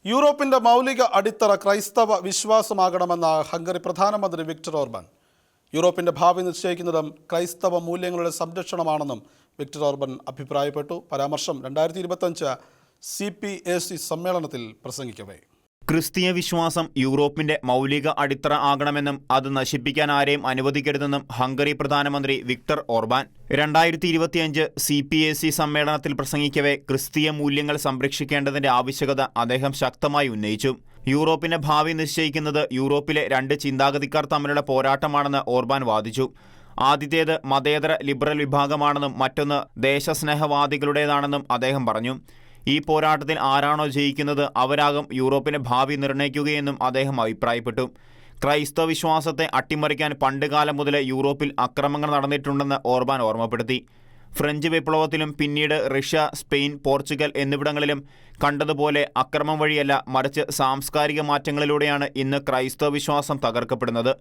യൂറോപ്പിന്റെ മൗലിക അടിത്തറ ക്രൈസ്തവ വിശ്വാസമാകണമെന്ന ഹംഗറി പ്രധാനമന്ത്രി വിക്ടർ ഓർബാൻ. യൂറോപ്പിന്റെ ഭാവി നിശ്ചയിക്കുന്നതും ക്രൈസ്തവ മൂല്യങ്ങളുടെ സംരക്ഷണമാണെന്നും വിക്ടർ ഓർബാൻ അഭിപ്രായപ്പെട്ടു. പരാമർശം 2025 CPAC സമ്മേളനത്തിൽ പ്രസംഗിക്കവേ. ക്രിസ്തീയ വിശ്വാസം യൂറോപ്പിന്റെ മൗലിക അടിത്തറ ആകണമെന്നും അത് നശിപ്പിക്കാൻ ആരെയും അനുവദിക്കരുതെന്നും ഹംഗറി പ്രധാനമന്ത്രി വിക്ടർ ഓർബാൻ 2025 CPAC സമ്മേളനത്തിൽ പ്രസംഗിക്കവേ ക്രിസ്തീയ മൂല്യങ്ങൾ സംരക്ഷിക്കേണ്ടതിന്റെ ആവശ്യകത അദ്ദേഹം ശക്തമായി ഉന്നയിച്ചു. യൂറോപ്പിന്റെ ഭാവി നിശ്ചയിക്കുന്നത് യൂറോപ്പിലെ രണ്ട് ചിന്താഗതിക്കാർ തമ്മിലുള്ള പോരാട്ടമാണെന്ന് ഓർബാൻ വാദിച്ചു. ആദ്യത്തേത് മതേതര ലിബറൽ വിഭാഗമാണെന്നും മറ്റൊന്ന് ദേശസ്നേഹവാദികളുടേതാണെന്നും അദ്ദേഹം പറഞ്ഞു. ഈ പോരാട്ടത്തിൽ ആരാണോ ജയിക്കുന്നത് അവരാകും യൂറോപ്പിന്റെ ഭാവി നിർണ്ണയിക്കുകയെന്നും അദ്ദേഹം അഭിപ്രായപ്പെട്ടു. ക്രൈസ്തവ വിശ്വാസത്തെ അട്ടിമറിക്കാൻ പണ്ടുകാലം മുതലേ യൂറോപ്പിൽ അക്രമങ്ങൾ നടന്നിട്ടുണ്ടെന്ന് ഓർബാൻ ഓർമ്മപ്പെടുത്തി. ഫ്രഞ്ച് വിപ്ലവത്തിലും പിന്നീട് റഷ്യ, സ്പെയിൻ, പോർച്ചുഗൽ എന്നിവിടങ്ങളിലും കണ്ടതുപോലെ അക്രമം വഴിയല്ല, മറിച്ച് സാംസ്കാരിക മാറ്റങ്ങളിലൂടെയാണ് ഇന്ന് ക്രൈസ്തവ വിശ്വാസം തകർക്കപ്പെടുന്നത്.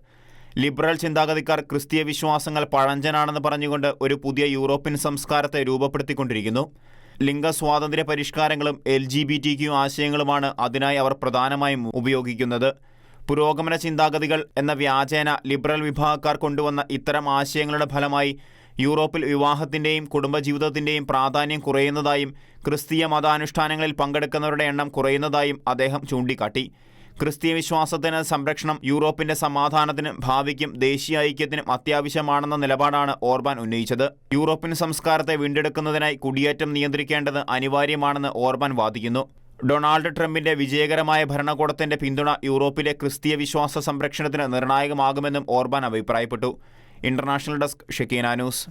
ലിബറൽ ചിന്താഗതിക്കാർ ക്രിസ്തീയ വിശ്വാസങ്ങൾ പഴഞ്ചനാണെന്ന് പറഞ്ഞുകൊണ്ട് ഒരു പുതിയ യൂറോപ്യൻ സംസ്കാരത്തെ രൂപപ്പെടുത്തിക്കൊണ്ടിരിക്കുന്നു. ലിംഗസ്വാതന്ത്ര്യ പരിഷ്കാരങ്ങളും LGBTQ ആശയങ്ങളുമാണ് അതിനായി അവർ പ്രധാനമായും ഉപയോഗിക്കുന്നത്. പുരോഗമന ചിന്താഗതികൾ എന്ന വ്യാജേന ലിബറൽ വിഭാഗക്കാർ കൊണ്ടുവന്ന ഇത്തരം ആശയങ്ങളുടെ ഫലമായി യൂറോപ്പിൽ വിവാഹത്തിൻ്റെയും കുടുംബജീവിതത്തിൻ്റെയും പ്രാധാന്യം കുറയുന്നതായും ക്രിസ്തീയ മതാനുഷ്ഠാനങ്ങളിൽ പങ്കെടുക്കുന്നവരുടെ എണ്ണം കുറയുന്നതായും അദ്ദേഹം ചൂണ്ടിക്കാട്ടി. ക്രിസ്തീയ വിശ്വാസത്തിന് സംരക്ഷണം യൂറോപ്പിന്റെ സമാധാനത്തിനും ഭാവിക്കും ദേശീയ ഐക്യത്തിനും അത്യാവശ്യമാണെന്ന നിലപാടാണ് ഓർബാൻ ഉന്നയിച്ചത്. യൂറോപ്യൻ സംസ്കാരത്തെ വീണ്ടെടുക്കുന്നതിനായി കുടിയേറ്റം നിയന്ത്രിക്കേണ്ടത് അനിവാര്യമാണെന്ന് ഓർബാൻ വാദിക്കുന്നു. ഡൊണാൾഡ് ട്രംപിന്റെ വിജയകരമായ ഭരണകൂടത്തിന്റെ പിന്തുണ യൂറോപ്പിലെ ക്രിസ്തീയ വിശ്വാസ സംരക്ഷണത്തിന് നിർണായകമാകുമെന്നും ഓർബാൻ അഭിപ്രായപ്പെട്ടു. International desk, Shekinah news.